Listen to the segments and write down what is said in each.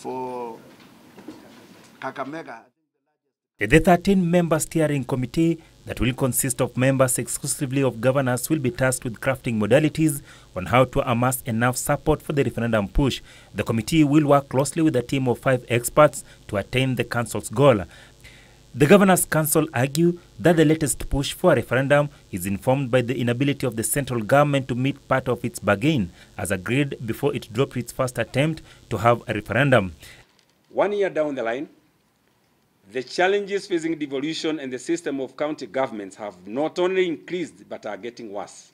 for Kakamega. The 13-member steering committee that will consist of members exclusively of governors will be tasked with crafting modalities on how to amass enough support for the referendum push. The committee will work closely with a team of 5 experts to attain the council's goal. The Governors' Council argue that the latest push for a referendum is informed by the inability of the central government to meet part of its bargain as agreed before it dropped its first attempt to have a referendum. 1 year down the line, the challenges facing devolution and the system of county governments have not only increased but are getting worse.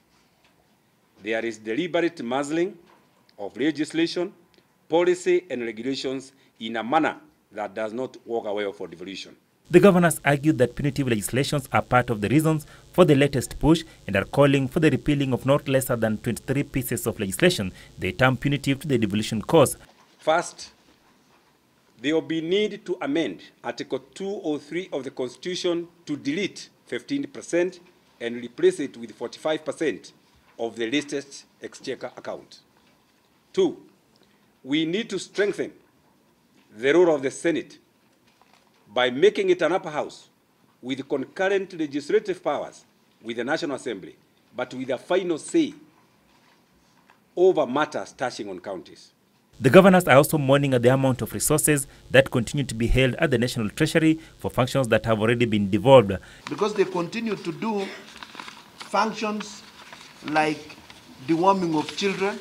There is deliberate muzzling of legislation, policy and regulations in a manner that does not work well for devolution. The governors argued that punitive legislations are part of the reasons for the latest push and are calling for the repealing of not lesser than 23 pieces of legislation they term punitive to the devolution cause. First, there will be need to amend Article 203 of the Constitution to delete 15% and replace it with 45% of the latest exchequer account. 2, we need to strengthen the role of the Senate by making it an upper house with concurrent legislative powers with the National Assembly, but with a final say over matters touching on counties. The governors are also mourning at the amount of resources that continue to be held at the National Treasury for functions that have already been devolved. Because they continue to do functions like deworming of children,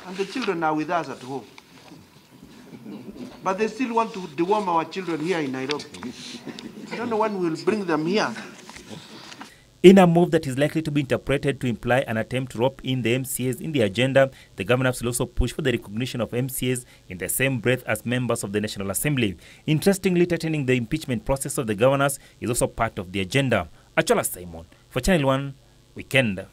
and the children are with us at home. But they still want to deworm our children here in Nairobi. I don't know when we'll bring them here. In a move that is likely to be interpreted to imply an attempt to rope in the MCAs in the agenda, the governors will also push for the recognition of MCAs in the same breath as members of the National Assembly. Interestingly, tightening the impeachment process of the governors is also part of the agenda. Achola Simon, for Channel 1 Weekend.